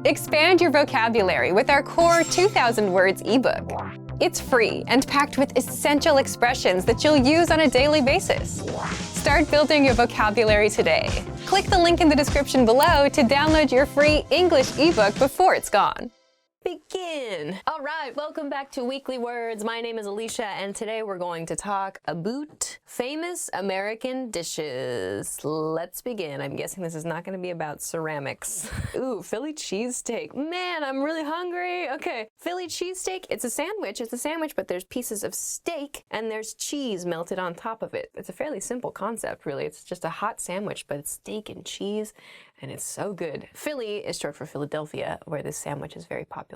Expand your vocabulary with our core 2,000 words ebook. It's free and packed with essential expressions that you'll use on a daily basis. Start building your vocabulary today. Click the link in the description below to download your free English ebook before it's gone. Begin! All right, welcome back to Weekly Words. My name is Alicia, and today we're going to talk about famous American dishes. Let's begin. I'm guessing this is not going to be about ceramics. Ooh, Philly cheesesteak. Man, I'm really hungry. Okay, Philly cheesesteak, it's a sandwich, but there's pieces of steak and there's cheese melted on top of it. It's a fairly simple concept, really. It's just a hot sandwich, but it's steak and cheese, and it's so good. Philly is short for Philadelphia, where this sandwich is very popular.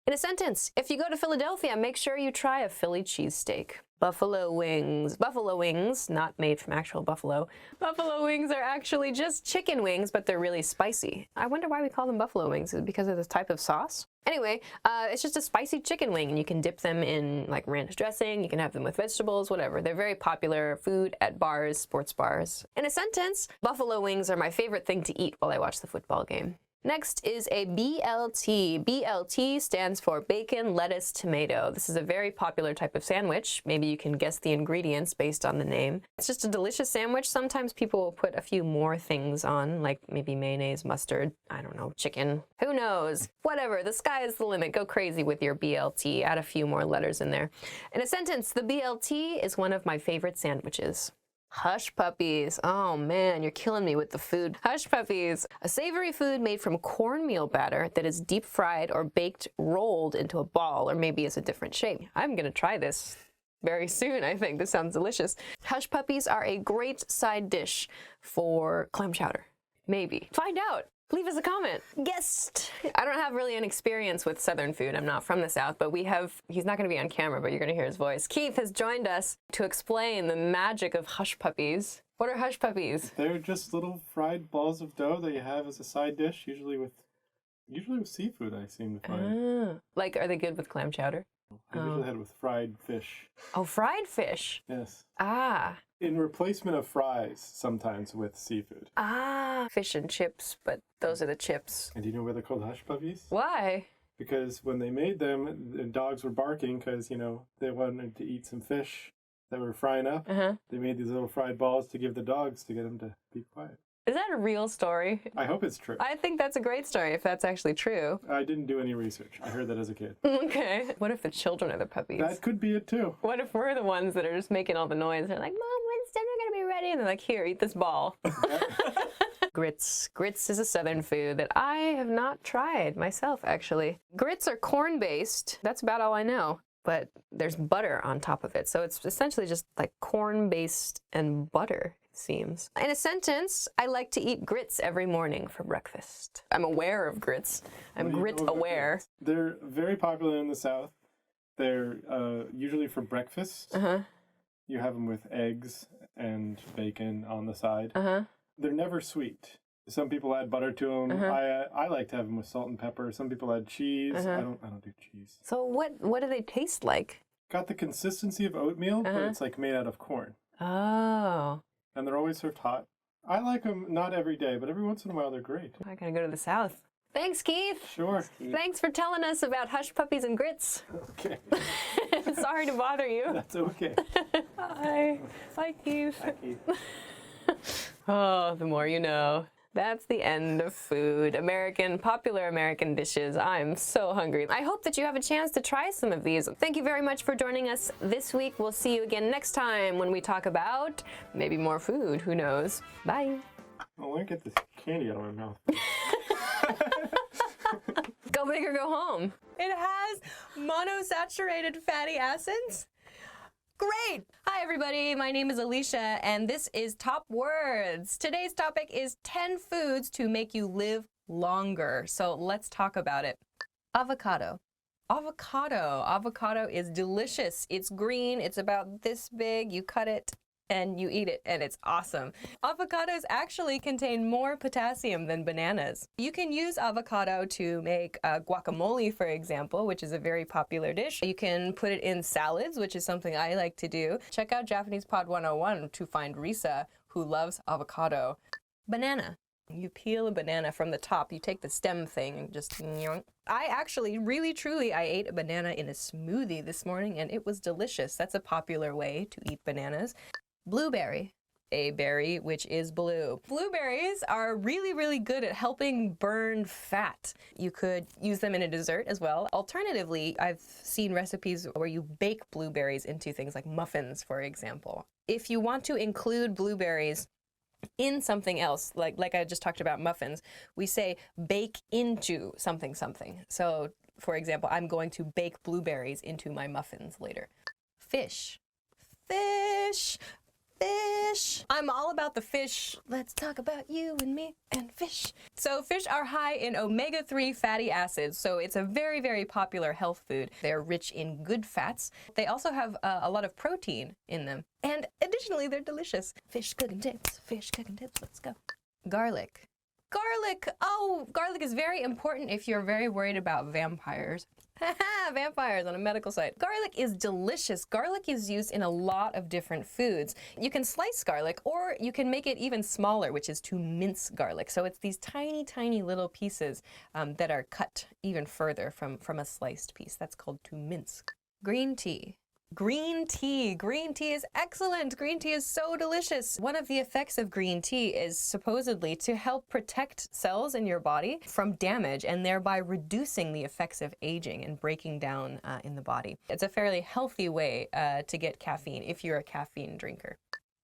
In a sentence, if you go to Philadelphia, make sure you try a Philly cheesesteak. Buffalo wings. Buffalo wings, not made from actual buffalo. Buffalo wings are actually just chicken wings, but they're really spicy. I wonder why we call them buffalo wings. Is it because of this type of sauce? Anyway, it's just a spicy chicken wing, and you can dip them in like ranch dressing. You can have them with vegetables, whatever. They're very popular food at bars, sports bars. In a sentence, buffalo wings are my favorite thing to eat while I watch the football game. Next is a BLT. BLT stands for bacon, lettuce, tomato. This is a very popular type of sandwich. Maybe you can guess the ingredients based on the name. It's just a delicious sandwich. Sometimes people will put a few more things on, like maybe mayonnaise, mustard, I don't know, chicken. Who knows? Whatever, the sky is the limit. Go crazy with your BLT. Add a few more letters in there. In a sentence, the BLT is one of my favorite sandwiches. Hush puppies. Oh man, you're killing me with the food. Hush puppies. A savory food made from cornmeal batter that is deep fried or baked, rolled into a ball, or maybe it's a different shape. I'm gonna try this very soon, I think. This sounds delicious. Hush puppies are a great side dish for clam chowder. Maybe. Find out. Leave us a comment. Guest. I don't have really an experience with Southern food. I'm not from the South, but he's not going to be on camera, but you're going to hear his voice. Keith has joined us to explain the magic of hush puppies. What are hush puppies? They're just little fried balls of dough that you have as a side dish, usually with seafood, I seem to find. Like, are they good with clam chowder? I usually had it with fried fish. Oh, fried fish? Yes. Ah. In replacement of fries, sometimes with seafood. Ah, fish and chips, but those are the chips. And do you know why they're called hush puppies? Why? Because when they made them, the dogs were barking because, they wanted to eat some fish that were frying up. They made these little fried balls to give the dogs to get them to be quiet. Is that a real story? I hope it's true. I think that's a great story if that's actually true. I didn't do any research. I heard that as a kid. Okay. What if the children are the puppies? That could be it too. What if we're the ones that are just making all the noise? They're like, Mom, when's dinner gonna be ready? And they're like, here, eat this ball. Grits. Grits is a Southern food that I have not tried myself, actually. Grits are corn-based. That's about all I know. But there's butter on top of it. So it's essentially just like corn-based and butter. Seems. In a sentence, I like to eat grits every morning for breakfast. I'm aware of grits. I'm grit aware. They're very popular in the South. They're usually for breakfast. You have them with eggs and bacon on the side. They're never sweet. Some people add butter to them. I like to have them with salt and pepper. Some people add cheese. I don't do cheese. So what do they taste like? Got the consistency of oatmeal, but it's like made out of corn. Oh. And they're always served hot. I like them not every day, but every once in a while they're great. I gotta go to the South. Thanks, Keith. Sure. Thanks for telling us about hush puppies and grits. Okay. Sorry to bother you. That's okay. Hi. Hi, Keith. Hi, Keith. Oh, the more you know. That's the end of food. Popular American dishes. I'm so hungry. I hope that you have a chance to try some of these. Thank you very much for joining us this week. We'll see you again next time when we talk about maybe more food. Who knows? Bye. Well, let me get this candy out of my mouth. Go big or go home. It has monosaturated fatty acids. Great! Hi everybody, my name is Alicia and this is Top Words. Today's topic is 10 foods to make you live longer. So let's talk about it. Avocado. Avocado is delicious. It's green, it's about this big, you cut it and you eat it, and it's awesome. Avocados actually contain more potassium than bananas. You can use avocado to make guacamole, for example, which is a very popular dish. You can put it in salads, which is something I like to do. Check out Japanese Pod 101 to find Risa, who loves avocado. Banana. You peel a banana from the top. You take the stem thing and just... I actually, really, truly, I ate a banana in a smoothie this morning, and it was delicious. That's a popular way to eat bananas. Blueberry. A berry which is blue. Blueberries are really, really good at helping burn fat. You could use them in a dessert as well. Alternatively, I've seen recipes where you bake blueberries into things like muffins, for example. If you want to include blueberries in something else, like I just talked about muffins, we say bake into something something. So, for example, I'm going to bake blueberries into my muffins later. Fish. Fish. Fish. I'm all about the fish. Let's talk about you and me and fish. So fish are high in omega-3 fatty acids, so it's a very, very popular health food. They're rich in good fats. They also have a lot of protein in them. And additionally, they're delicious. Fish cooking tips. Fish cooking tips. Let's go. Garlic. Garlic. Oh, garlic is very important if you're very worried about vampires. Vampires on a medical site. Garlic is delicious. Garlic is used in a lot of different foods. You can slice garlic, or you can make it even smaller, which is to mince garlic. So it's these tiny, tiny little pieces that are cut even further from a sliced piece. That's called to mince. Green tea. Green tea. Green tea is excellent. Green tea is so delicious. One of the effects of green tea is supposedly to help protect cells in your body from damage and thereby reducing the effects of aging and breaking down in the body. It's a fairly healthy way to get caffeine if you're a caffeine drinker.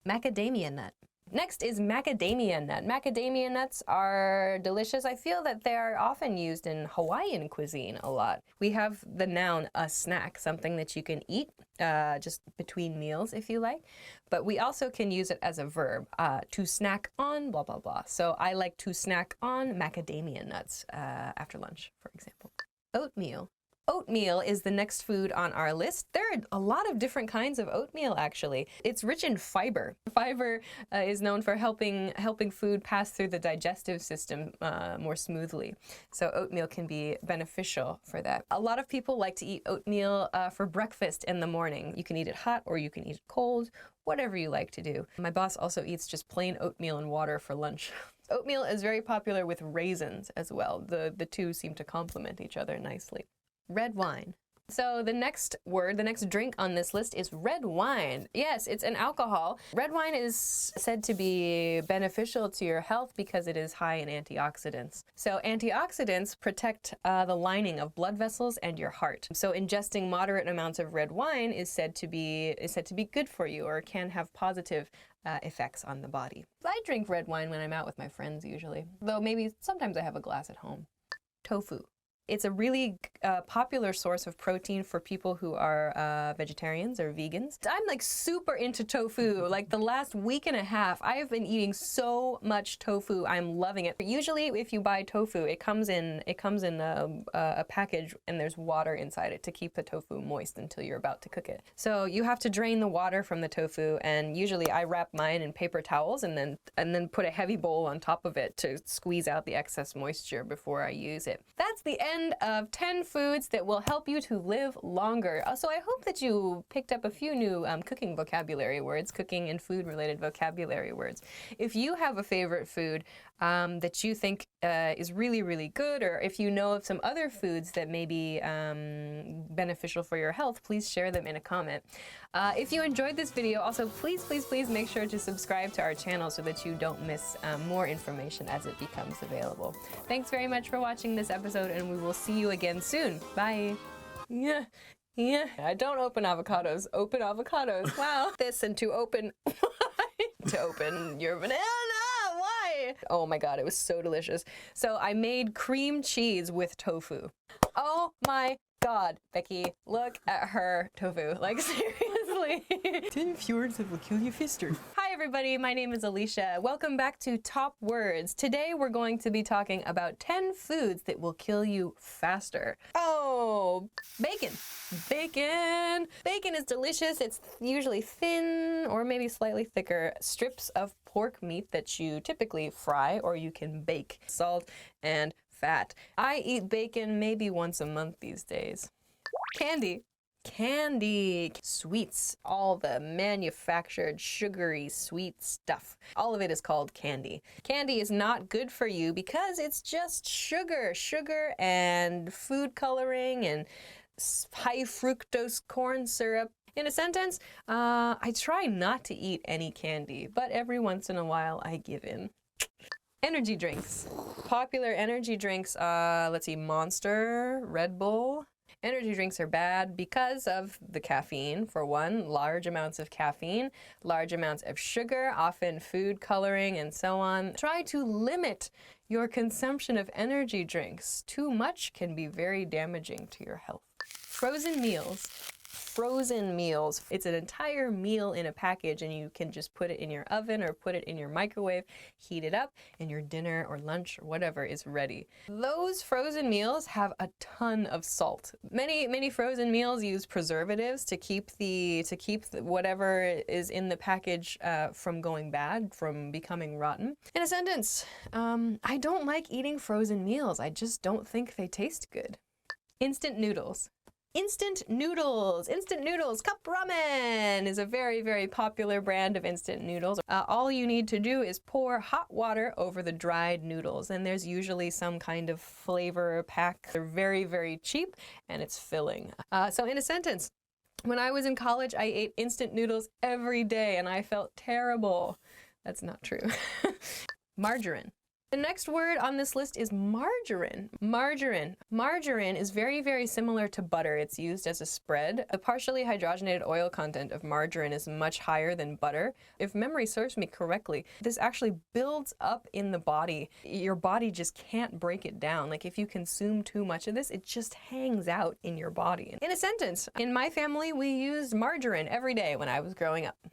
Macadamia nut. Next is macadamia nut. Macadamia nuts are delicious. I feel that they are often used in Hawaiian cuisine a lot. We have the noun a snack, something that you can eat just between meals if you like. But we also can use it as a verb, to snack on blah, blah, blah. So I like to snack on macadamia nuts after lunch, for example. Oatmeal. Oatmeal is the next food on our list. There are a lot of different kinds of oatmeal, actually. It's rich in fiber. Fiber is known for helping food pass through the digestive system more smoothly. So oatmeal can be beneficial for that. A lot of people like to eat oatmeal for breakfast in the morning. You can eat it hot or you can eat it cold, whatever you like to do. My boss also eats just plain oatmeal and water for lunch. Oatmeal is very popular with raisins as well. The two seem to complement each other nicely. Red wine. So the next word, the next drink on this list is red wine. Yes, it's an alcohol. Red wine is said to be beneficial to your health because it is high in antioxidants. So antioxidants protect the lining of blood vessels and your heart. So ingesting moderate amounts of red wine is said to be good for you, or can have positive effects on the body. I drink red wine when I'm out with my friends usually, though maybe sometimes I have a glass at home. Tofu. It's a really popular source of protein for people who are vegetarians or vegans. I'm like super into tofu. Like the last week and a half, I have been eating so much tofu. I'm loving it. Usually if you buy tofu, it comes in a package and there's water inside it to keep the tofu moist until you're about to cook it. So you have to drain the water from the tofu, and usually I wrap mine in paper towels and then put a heavy bowl on top of it to squeeze out the excess moisture before I use it. That's the end of 10 foods that will help you to live longer. So I hope that you picked up a few new cooking vocabulary words, cooking and food related vocabulary words. If you have a favorite food that you think is really, really good, or if you know of some other foods that may be beneficial for your health, please share them in a comment. If you enjoyed this video, also please, please, please make sure to subscribe to our channel so that you don't miss more information as it becomes available. Thanks very much for watching this episode, and we will see you again soon. Bye. Yeah. I don't open avocados. Open avocados. Wow. This and to open to open your banana. Why? Oh my god, it was so delicious. So I made cream cheese with tofu. Oh my god, Becky, look at her tofu. Like seriously. 10 fjords that will kill your fister. Hi everybody, my name is Alicia. Welcome back to Top Words. Today we're going to be talking about 10 foods that will kill you faster. Oh, bacon. Bacon. Bacon is delicious. It's usually thin or maybe slightly thicker strips of pork meat that you typically fry or you can bake. Salt and fat. I eat bacon maybe once a month these days. Candy. Candy, sweets, all the manufactured sugary sweet stuff. All of it is called candy. Candy is not good for you because it's just sugar and food coloring and high fructose corn syrup. In a sentence, I try not to eat any candy, but every once in a while I give in. Energy drinks. Popular energy drinks, let's see, Monster, Red Bull. Energy drinks are bad because of the caffeine, for one, large amounts of caffeine, large amounts of sugar, often food coloring and so on. Try to limit your consumption of energy drinks. Too much can be very damaging to your health. Frozen meals. Frozen meals. It's an entire meal in a package and you can just put it in your oven or put it in your microwave, heat it up, and your dinner or lunch or whatever is ready. Those frozen meals have a ton of salt. Many frozen meals use preservatives to keep whatever is in the package from going bad, from becoming rotten. In a sentence, I don't like eating frozen meals. I just don't think they taste good. Instant noodles. Instant noodles! Instant noodles! Cup ramen is a very, very popular brand of instant noodles. All you need to do is pour hot water over the dried noodles, and there's usually some kind of flavor pack. They're very, very cheap, and it's filling. So in a sentence, when I was in college, I ate instant noodles every day, and I felt terrible. That's not true. Margarine. The next word on this list is margarine. Margarine. Margarine is very, very similar to butter. It's used as a spread. The partially hydrogenated oil content of margarine is much higher than butter. If memory serves me correctly, this actually builds up in the body. Your body just can't break it down. Like if you consume too much of this, it just hangs out in your body. In a sentence, in my family, we used margarine every day when I was growing up.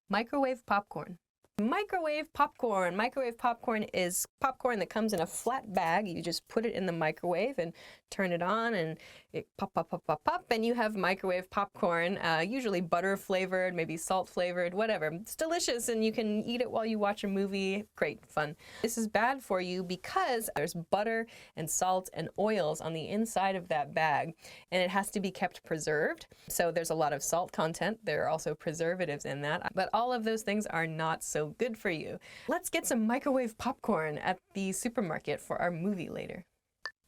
Microwave popcorn. Microwave popcorn. Microwave popcorn is popcorn that comes in a flat bag. You just put it in the microwave and turn it on and it pop, pop, pop, pop, pop, and you have microwave popcorn, usually butter flavored, maybe salt flavored, whatever. It's delicious and you can eat it while you watch a movie. Great fun. This is bad for you because there's butter and salt and oils on the inside of that bag and it has to be kept preserved. So there's a lot of salt content. There are also preservatives in that, but all of those things are not so good for you. Let's get some microwave popcorn at the supermarket for our movie later.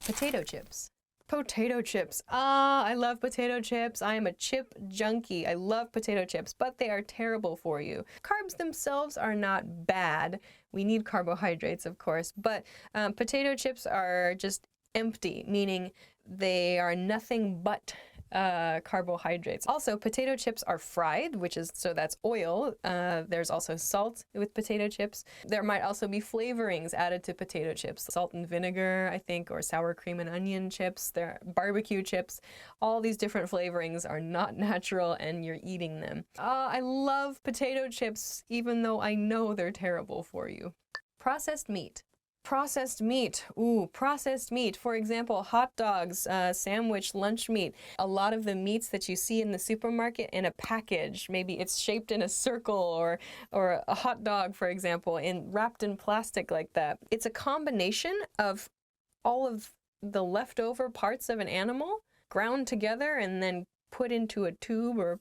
Potato chips. Potato chips. I love potato chips. I am a chip junkie. I love potato chips, but they are terrible for you. Carbs themselves are not bad. We need carbohydrates, of course, but potato chips are just empty, meaning they are nothing but carbohydrates. Also, potato chips are fried, so that's oil. There's also salt with potato chips. There might also be flavorings added to potato chips. Salt and vinegar, I think, or sour cream and onion chips. There are barbecue chips. All these different flavorings are not natural and you're eating them. I love potato chips, even though I know they're terrible for you. Processed meat. Processed meat. Ooh, processed meat. For example, hot dogs, sandwich, lunch meat. A lot of the meats that you see in the supermarket in a package, maybe it's shaped in a circle or a hot dog, for example, wrapped in plastic like that. It's a combination of all of the leftover parts of an animal ground together and then put into a tube or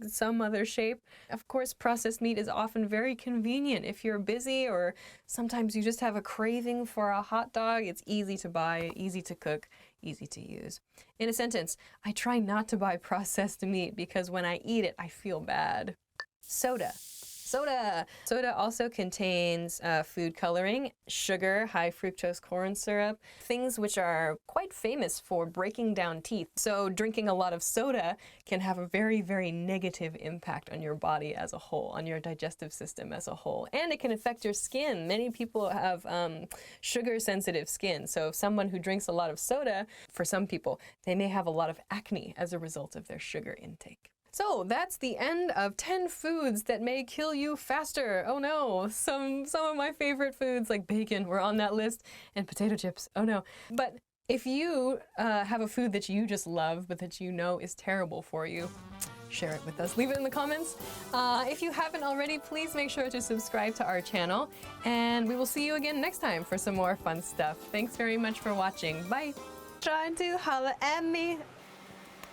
some other shape. Of course, processed meat is often very convenient if you're busy or sometimes you just have a craving for a hot dog. It's easy to buy, easy to cook, easy to use. In a sentence, I try not to buy processed meat because when I eat it, I feel bad. Soda. Soda. Soda also contains food coloring, sugar, high fructose corn syrup, things which are quite famous for breaking down teeth. So drinking a lot of soda can have a very, very negative impact on your body as a whole, on your digestive system as a whole. And it can affect your skin. Many people have sugar-sensitive skin. So if someone who drinks a lot of soda, for some people, they may have a lot of acne as a result of their sugar intake. So that's the end of 10 foods that may kill you faster. Oh no, some of my favorite foods like bacon were on that list and potato chips. Oh no. But if you have a food that you just love but that you know is terrible for you, share it with us. Leave it in the comments. If you haven't already, please make sure to subscribe to our channel and we will see you again next time for some more fun stuff. Thanks very much for watching. Bye. Trying to holler at me.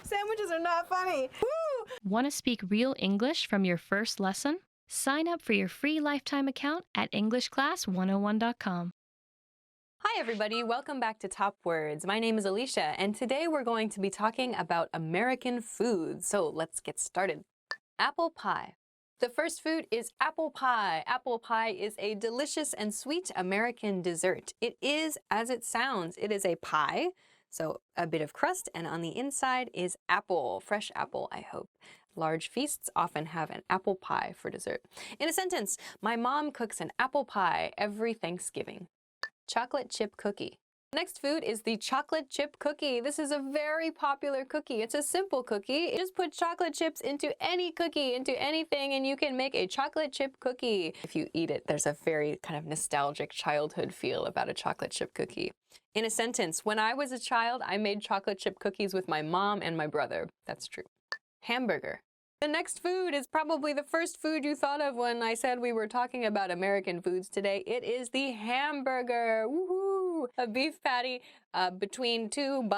Sandwiches are not funny. Woo! Want to speak real English from your first lesson? Sign up for your free lifetime account at EnglishClass101.com. Hi everybody, welcome back to Top Words. My name is Alicia, and today we're going to be talking about American food. So let's get started. Apple pie. The first food is apple pie. Apple pie is a delicious and sweet American dessert. It is as it sounds. It is a pie, so a bit of crust, and on the inside is apple, fresh apple, I hope. Large feasts often have an apple pie for dessert. In a sentence, my mom cooks an apple pie every Thanksgiving. Chocolate chip cookie. Next food is the chocolate chip cookie. This is a very popular cookie. It's a simple cookie. You just put chocolate chips into any cookie, into anything, and you can make a chocolate chip cookie. If you eat it, there's a very kind of nostalgic childhood feel about a chocolate chip cookie. In a sentence, when I was a child, I made chocolate chip cookies with my mom and my brother. That's true. Hamburger. The next food is probably the first food you thought of when I said we were talking about American foods today. It is the hamburger. Woohoo! A beef patty between two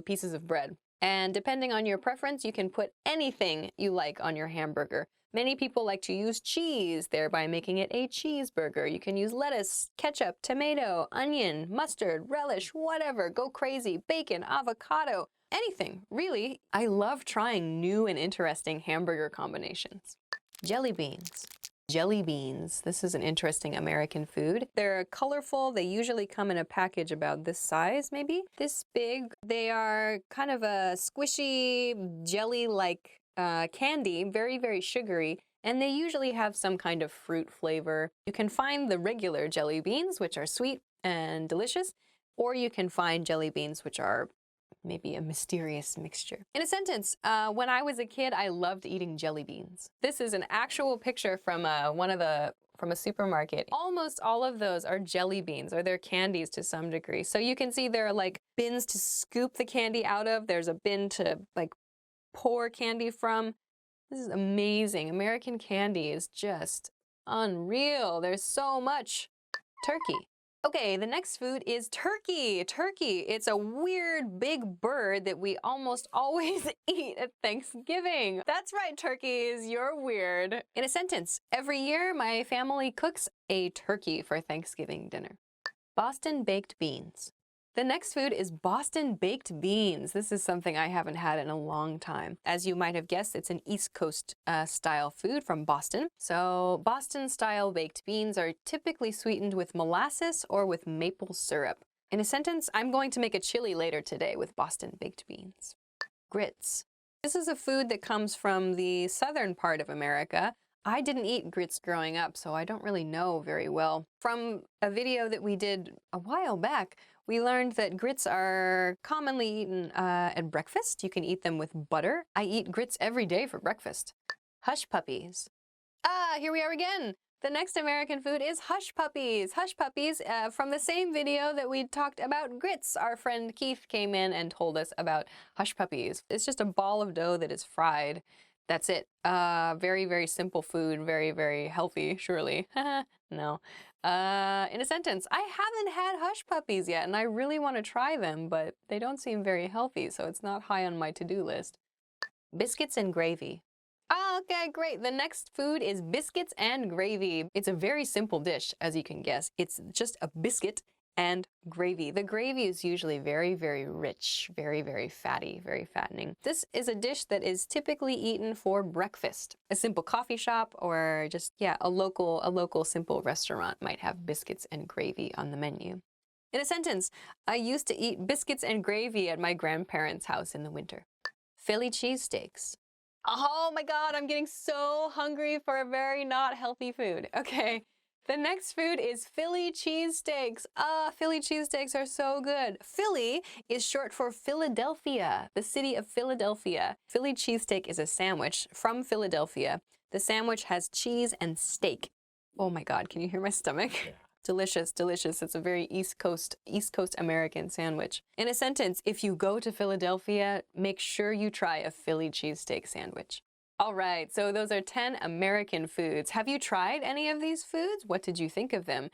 pieces of bread. And depending on your preference, you can put anything you like on your hamburger. Many people like to use cheese, thereby making it a cheeseburger. You can use lettuce, ketchup, tomato, onion, mustard, relish, whatever. Go crazy. Bacon, avocado. Anything, really. I love trying new and interesting hamburger combinations. Jelly beans. Jelly beans. This is an interesting American food. They're colorful. They usually come in a package about this size, maybe. This big. They are kind of a squishy, jelly-like candy, very, very sugary. And they usually have some kind of fruit flavor. You can find the regular jelly beans, which are sweet and delicious, or you can find jelly beans which are maybe a mysterious mixture. In a sentence, when I was a kid, I loved eating jelly beans. This is an actual picture from from a supermarket. Almost all of those are jelly beans, or they're candies to some degree. So you can see there are like bins to scoop the candy out of. There's a bin to like pour candy from. This is amazing. American candy is just unreal. There's so much. Turkey. Okay, the next food is turkey. Turkey, it's a weird big bird that we almost always eat at Thanksgiving. That's right, turkeys, you're weird. In a sentence, every year my family cooks a turkey for Thanksgiving dinner. Boston baked beans. The next food is Boston baked beans. This is something I haven't had in a long time. As you might have guessed, it's an East Coast style food from Boston. So Boston style baked beans are typically sweetened with molasses or with maple syrup. In a sentence, I'm going to make a chili later today with Boston baked beans. Grits. This is a food that comes from the southern part of America. I didn't eat grits growing up, so I don't really know very well. From a video that we did a while back, we learned that grits are commonly eaten at breakfast. You can eat them with butter. I eat grits every day for breakfast. Hush puppies. Here we are again. The next American food is hush puppies. Hush puppies, from the same video that we talked about grits. Our friend Keith came in and told us about hush puppies. It's just a ball of dough that is fried. That's it. Very, very simple food. Very, very healthy, surely. No. In a sentence, I haven't had hush puppies yet, and I really want to try them, but they don't seem very healthy, so it's not high on my to-do list. Biscuits and gravy. Okay, great. The next food is biscuits and gravy. It's a very simple dish, as you can guess. It's just a biscuit and gravy. The gravy is usually very, very rich, very, very fatty, very fattening. This is a dish that is typically eaten for breakfast. A simple coffee shop or just, a local simple restaurant might have biscuits and gravy on the menu. In a sentence, I used to eat biscuits and gravy at my grandparents' house in the winter. Philly cheesesteaks. Oh my God, I'm getting so hungry for a very not healthy food. Okay. The next food is Philly cheesesteaks. Philly cheesesteaks are so good. Philly is short for Philadelphia, the city of Philadelphia. Philly cheesesteak is a sandwich from Philadelphia. The sandwich has cheese and steak. Oh my God, can you hear my stomach? Yeah. Delicious, delicious. It's a very East Coast American sandwich. In a sentence, if you go to Philadelphia, make sure you try a Philly cheesesteak sandwich. All right, so those are 10 American foods. Have you tried any of these foods? What did you think of them?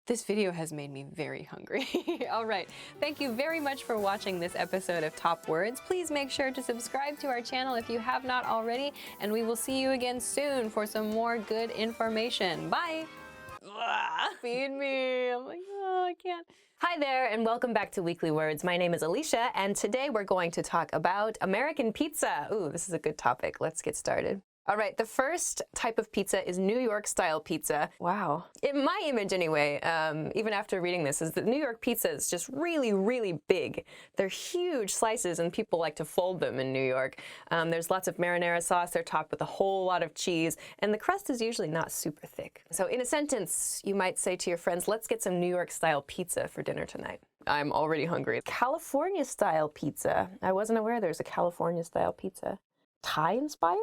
This video has made me very hungry. All right, thank you very much for watching this episode of Top Words. Please make sure to subscribe to our channel if you have not already, and we will see you again soon for some more good information. Bye. Feed me. I'm like, oh, I can't. Hi there, and welcome back to Weekly Words. My name is Alicia, and today we're going to talk about American pizza. Ooh, this is a good topic. Let's get started. All right, the first type of pizza is New York style pizza. Wow. In my image anyway, even after reading this, is that New York pizza is just really, really big. They're huge slices and people like to fold them in New York. There's lots of marinara sauce. They're topped with a whole lot of cheese, and the crust is usually not super thick. So in a sentence, you might say to your friends, let's get some New York style pizza for dinner tonight. I'm already hungry. California style pizza. I wasn't aware there's a California style pizza. Thai inspired?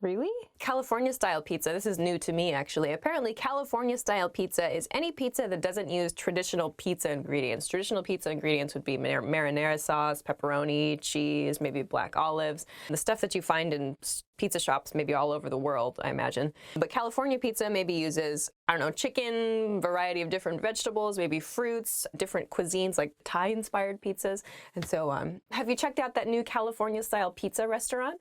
Really? California style pizza, this is new to me actually. Apparently California style pizza is any pizza that doesn't use traditional pizza ingredients. Traditional pizza ingredients would be marinara sauce, pepperoni, cheese, maybe black olives, the stuff that you find in pizza shops maybe all over the world, I imagine. But California pizza maybe uses, I don't know, chicken, variety of different vegetables, maybe fruits, different cuisines like Thai-inspired pizzas, and so on. Have you checked out that new California style pizza restaurant?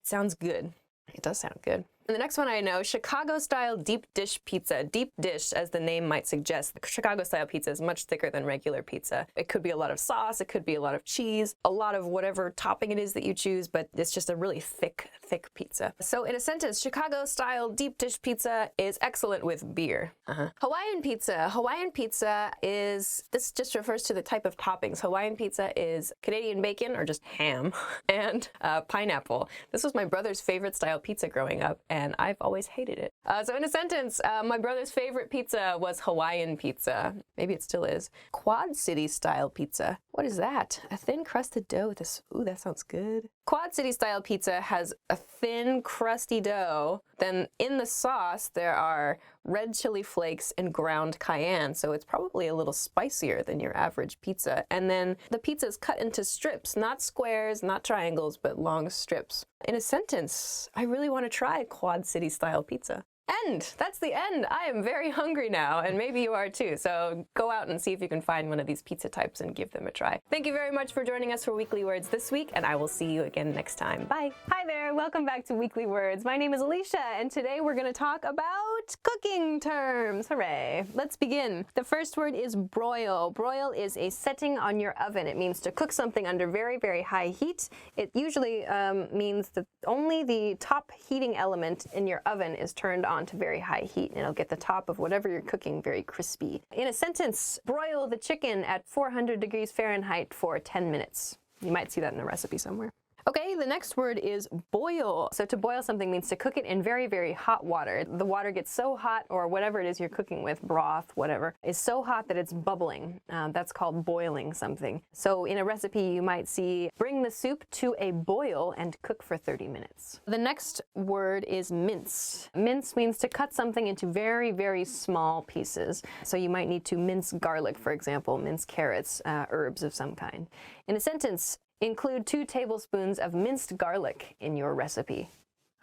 It sounds good. It does sound good. And the next one I know, Chicago-style deep dish pizza. Deep dish, as the name might suggest. The Chicago-style pizza is much thicker than regular pizza. It could be a lot of sauce, it could be a lot of cheese, a lot of whatever topping it is that you choose, but it's just a really thick pizza. So in a sentence, Chicago-style deep dish pizza is excellent with beer. Hawaiian pizza. Hawaiian pizza is, this just refers to the type of toppings. Hawaiian pizza is Canadian bacon, or just ham, and pineapple. This was my brother's favorite style pizza growing up, and I've always hated it. So in a sentence, my brother's favorite pizza was Hawaiian pizza. Maybe it still is. Quad City style pizza. What is that? A thin crusted dough with this, ooh, that sounds good. Quad City style pizza has a thin crusty dough. Then in the sauce, there are red chili flakes and ground cayenne. So it's probably a little spicier than your average pizza. And then the pizza is cut into strips, not squares, not triangles, but long strips. In a sentence, I really want to try Quad City style pizza. End! That's the end! I am very hungry now, and maybe you are too, so go out and see if you can find one of these pizza types and give them a try. Thank you very much for joining us for Weekly Words this week, and I will see you again next time. Bye! Hi there, welcome back to Weekly Words. My name is Alicia, and today we're going to talk about cooking terms. Hooray! Let's begin. The first word is broil. Broil is a setting on your oven. It means to cook something under very, very high heat. It usually means that only the top heating element in your oven is turned on to very high heat, and it'll get the top of whatever you're cooking very crispy. In a sentence, broil the chicken at 400 degrees Fahrenheit for 10 minutes. You might see that in a recipe somewhere. Okay, the next word is boil. So to boil something means to cook it in very, very hot water. The water gets so hot, or whatever it is you're cooking with, broth, whatever, is so hot that it's bubbling. That's called boiling something. So in a recipe, you might see, bring the soup to a boil and cook for 30 minutes. The next word is mince. Mince means to cut something into very, very small pieces. So you might need to mince garlic, for example, mince carrots, herbs of some kind. In a sentence, include 2 tablespoons of minced garlic in your recipe.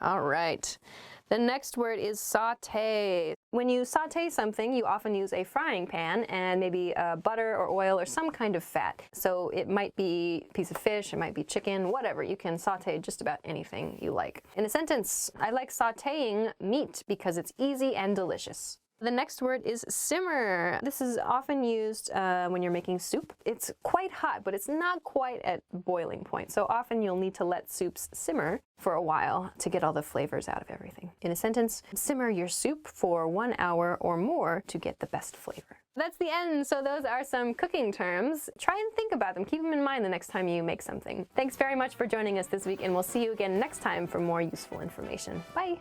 All right. The next word is saute. When you saute something, you often use a frying pan and maybe butter or oil or some kind of fat. So it might be a piece of fish, it might be chicken, whatever. You can saute just about anything you like. In a sentence, I like sauteing meat because it's easy and delicious. The next word is simmer. This is often used when you're making soup. It's quite hot, but it's not quite at boiling point. So often you'll need to let soups simmer for a while to get all the flavors out of everything. In a sentence, simmer your soup for 1 hour or more to get the best flavor. That's the end. So those are some cooking terms. Try and think about them. Keep them in mind the next time you make something. Thanks very much for joining us this week, and we'll see you again next time for more useful information. Bye.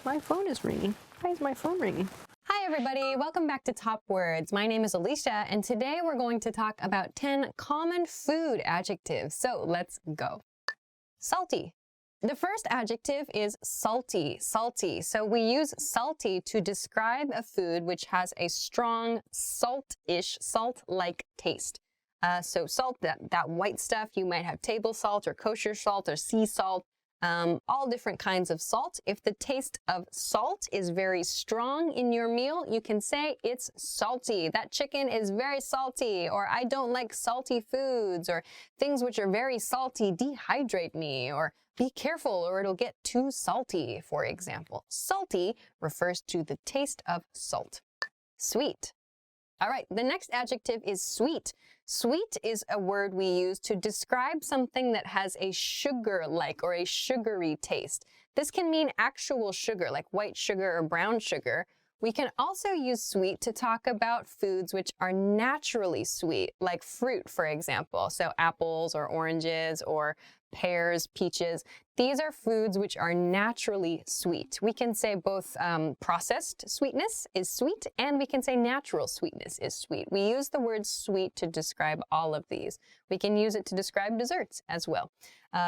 My phone is ringing. Why is my phone ringing? Hi everybody, welcome back to Top Words. My name is Alicia, and today we're going to talk about 10 common food adjectives. So let's go. Salty. The first adjective is salty, salty. So we use salty to describe a food which has a strong salt-ish, salt-like taste. So salt, that white stuff, you might have table salt or kosher salt or sea salt. all different kinds of salt. If the taste of salt is very strong in your meal, you can say it's salty. That chicken is very salty, or I don't like salty foods, or things which are very salty dehydrate me, or be careful or it'll get too salty, for example. Salty refers to the taste of salt. Sweet. All right, the next adjective is sweet. Sweet is a word we use to describe something that has a sugar-like or a sugary taste. This can mean actual sugar, like white sugar or brown sugar. We can also use sweet to talk about foods which are naturally sweet, like fruit, for example. So apples or oranges or pears, peaches. These are foods which are naturally sweet. We can say both processed sweetness is sweet, and we can say natural sweetness is sweet. We use the word sweet to describe all of these. We can use it to describe desserts as well.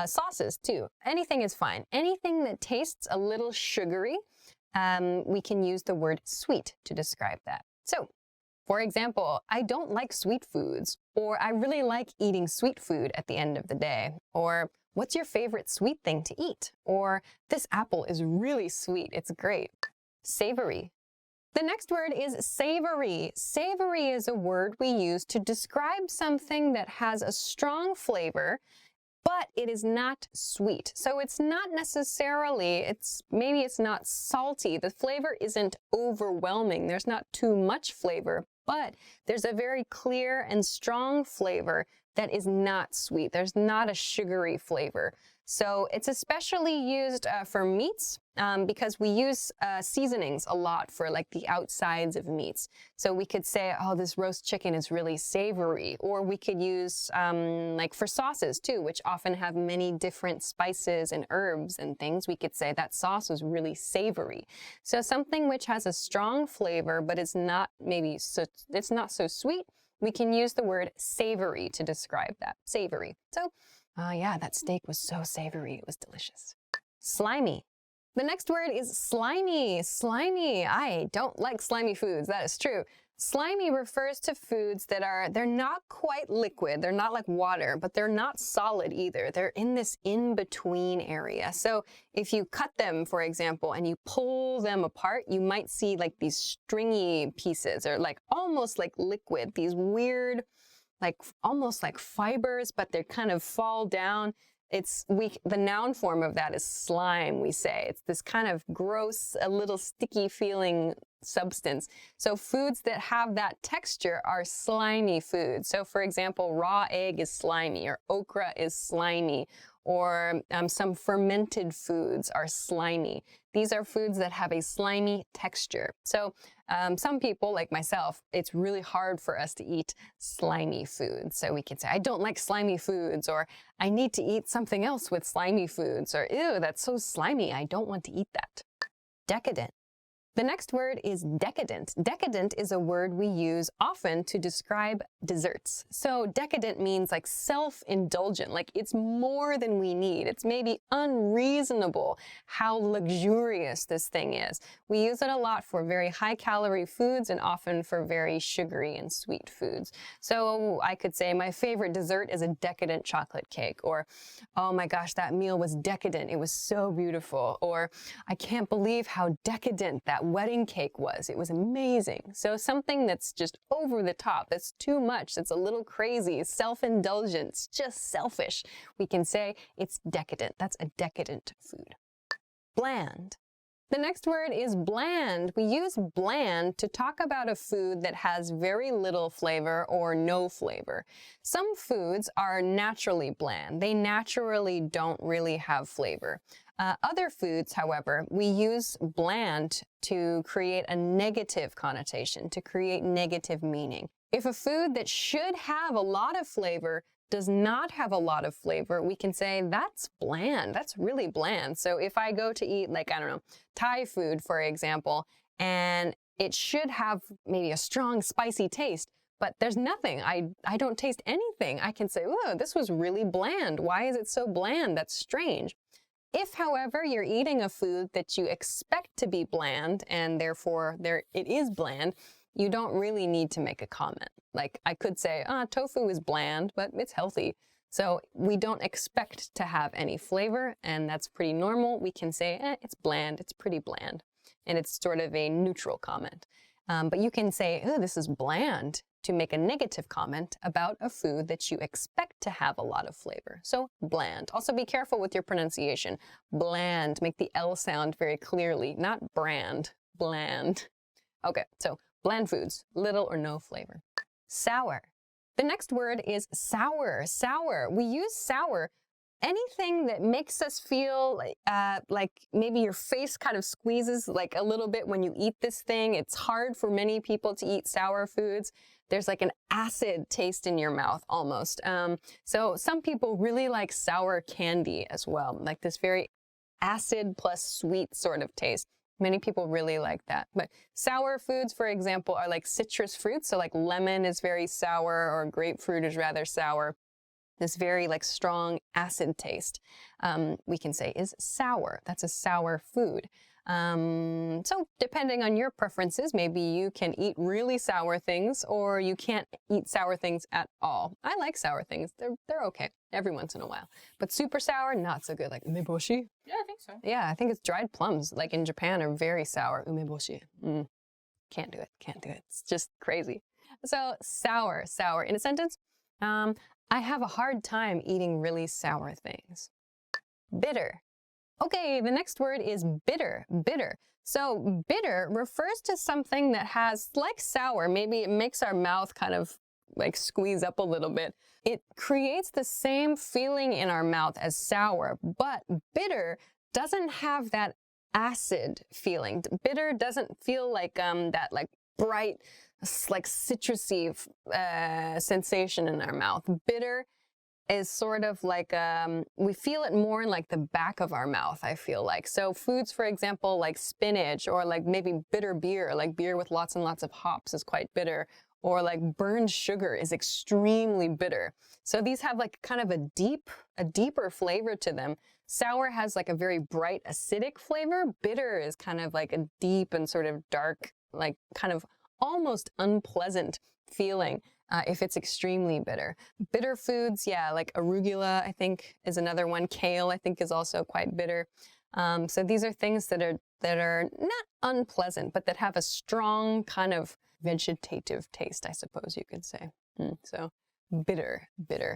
Sauces, too. Anything is fine. Anything that tastes a little sugary, we can use the word sweet to describe that. So, for example, I don't like sweet foods, or I really like eating sweet food at the end of the day, or what's your favorite sweet thing to eat? Or this apple is really sweet, it's great. Savory. The next word is savory. Savory is a word we use to describe something that has a strong flavor, but it is not sweet. So it's not necessarily, maybe it's not salty. The flavor isn't overwhelming. There's not too much flavor, but there's a very clear and strong flavor that is not sweet. There's not a sugary flavor. So it's especially used for meats because we use seasonings a lot for like the outsides of meats. So we could say, oh, this roast chicken is really savory. Or we could use like for sauces too, which often have many different spices and herbs and things. We could say that sauce is really savory. So something which has a strong flavor, but it's not it's not so sweet. We can use the word savory to describe that. Savory. So yeah, that steak was so savory. It was delicious. Slimy. The next word is slimy. Slimy. I don't like slimy foods. That is true. Slimy refers to foods that they're not quite liquid. They're not like water, but they're not solid either. They're in this in-between area. So if you cut them, for example, and you pull them apart, you might see like these stringy pieces or like almost like liquid, these weird, like almost like fibers, but they kind of fall down. The noun form of that is slime, we say. It's this kind of gross, a little sticky feeling substance. So foods that have that texture are slimy foods. So for example, raw egg is slimy, or okra is slimy, or some fermented foods are slimy. These are foods that have a slimy texture. So some people, like myself, it's really hard for us to eat slimy foods. So we can say, I don't like slimy foods, or I need to eat something else with slimy foods, or ew, that's so slimy, I don't want to eat that. Decadent. The next word is decadent. Decadent is a word we use often to describe desserts. So decadent means like self-indulgent, like it's more than we need. It's maybe unreasonable how luxurious this thing is. We use it a lot for very high-calorie foods and often for very sugary and sweet foods. So I could say my favorite dessert is a decadent chocolate cake, or oh my gosh, that meal was decadent. It was so beautiful. Or I can't believe how decadent that wedding cake was. It was amazing. So something that's just over the top, that's too much, that's a little crazy, self-indulgent, it's just selfish. We can say it's decadent. That's a decadent food. Bland. The next word is bland. We use bland to talk about a food that has very little flavor or no flavor. Some foods are naturally bland. They naturally don't really have flavor. Other foods, however, we use bland to create a negative connotation, to create negative meaning. If a food that should have a lot of flavor does not have a lot of flavor, we can say that's bland. That's really bland. So if I go to eat, like, I don't know, Thai food, for example, and it should have maybe a strong, spicy taste, but there's nothing. I don't taste anything. I can say, oh, this was really bland. Why is it so bland? That's strange. If, however, you're eating a food that you expect to be bland and therefore it is bland, you don't really need to make a comment. Like I could say, tofu is bland, but it's healthy. So we don't expect to have any flavor, and that's pretty normal. We can say, it's bland, it's pretty bland. And it's sort of a neutral comment. But you can say, oh, this is bland, to make a negative comment about a food that you expect to have a lot of flavor. So bland. Also be careful with your pronunciation. Bland, make the L sound very clearly, not brand, bland. Okay, so bland foods, little or no flavor. Sour. The next word is sour. Sour. We use sour. Anything that makes us feel like maybe your face kind of squeezes like a little bit when you eat this thing. It's hard for many people to eat sour foods. There's like an acid taste in your mouth almost. So some people really like sour candy as well, like this very acid plus sweet sort of taste. Many people really like that. But sour foods, for example, are like citrus fruits. So like lemon is very sour, or grapefruit is rather sour. This very like strong acid taste, we can say is sour. That's a sour food. So depending on your preferences, maybe you can eat really sour things, or you can't eat sour things at all. I like sour things. They're okay every once in a while. But super sour, not so good. Like umeboshi. Yeah, I think so. Yeah, I think it's dried plums, like in Japan, are very sour. Umeboshi. Can't do it. Can't do it. It's just crazy. So sour. In a sentence, I have a hard time eating really sour things. Bitter. Okay, the next word is bitter. Bitter. So bitter refers to something that has, like sour, maybe it makes our mouth kind of like squeeze up a little bit. It creates the same feeling in our mouth as sour, but bitter doesn't have that acid feeling. Bitter doesn't feel like that like bright, like citrusy sensation in our mouth. Bitter is sort of like, we feel it more in like the back of our mouth, I feel like. So foods, for example, like spinach, or like maybe bitter beer, like beer with lots and lots of hops is quite bitter, or like burned sugar is extremely bitter. So these have like kind of a deeper flavor to them. Sour has like a very bright acidic flavor. Bitter is kind of like a deep and sort of dark, like kind of almost unpleasant feeling if it's extremely bitter. Bitter foods, yeah, like arugula, I think, is another one. Kale, I think, is also quite bitter. So these are things that are not unpleasant, but that have a strong kind of vegetative taste, I suppose you could say. So bitter.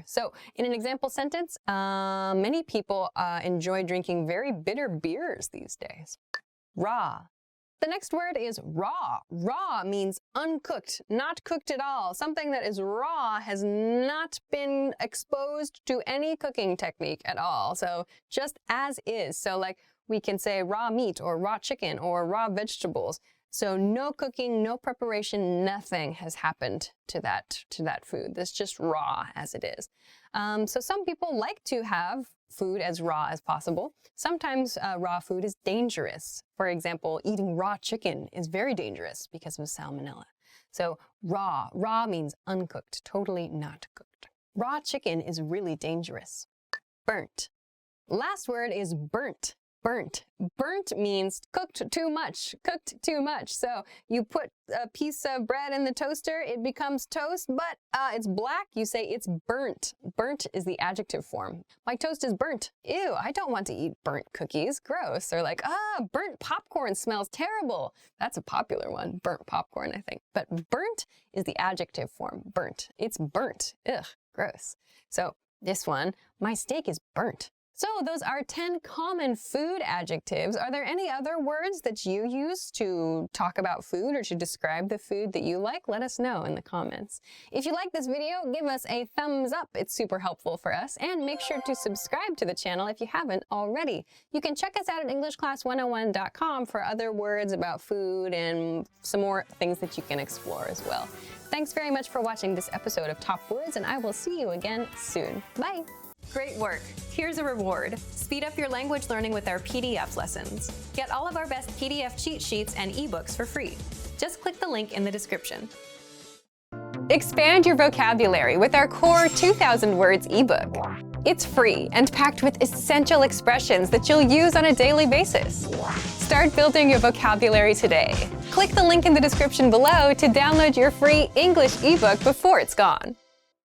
So in an example sentence, many people enjoy drinking very bitter beers these days. Raw. The next word is raw. Raw means uncooked, not cooked at all. Something that is raw has not been exposed to any cooking technique at all. So just as is. So like we can say raw meat or raw chicken or raw vegetables. So no cooking, no preparation, nothing has happened to that food. That's just raw as it is. So some people like to have food as raw as possible. Sometimes raw food is dangerous. For example, eating raw chicken is very dangerous because of salmonella. So raw means uncooked, totally not cooked. Raw chicken is really dangerous. Burnt. Last word is burnt. Burnt. Burnt means cooked too much. So you put a piece of bread in the toaster, it becomes toast, but it's black, you say it's burnt. Burnt is the adjective form. My toast is burnt. Ew, I don't want to eat burnt cookies. Gross. Or like, burnt popcorn smells terrible. That's a popular one, burnt popcorn, I think. But burnt is the adjective form, burnt. It's burnt. Ugh, gross. So this one, my steak is burnt. So those are 10 common food adjectives. Are there any other words that you use to talk about food or to describe the food that you like? Let us know in the comments. If you like this video, give us a thumbs up. It's super helpful for us. And make sure to subscribe to the channel if you haven't already. You can check us out at EnglishClass101.com for other words about food and some more things that you can explore as well. Thanks very much for watching this episode of Top Words, and I will see you again soon. Bye! Great work. Here's a reward. Speed up your language learning with our PDF lessons. Get all of our best PDF cheat sheets and ebooks for free. Just click the link in the description. Expand your vocabulary with our core 2,000 words ebook. It's free and packed with essential expressions that you'll use on a daily basis. Start building your vocabulary today. Click the link in the description below to download your free English ebook before it's gone.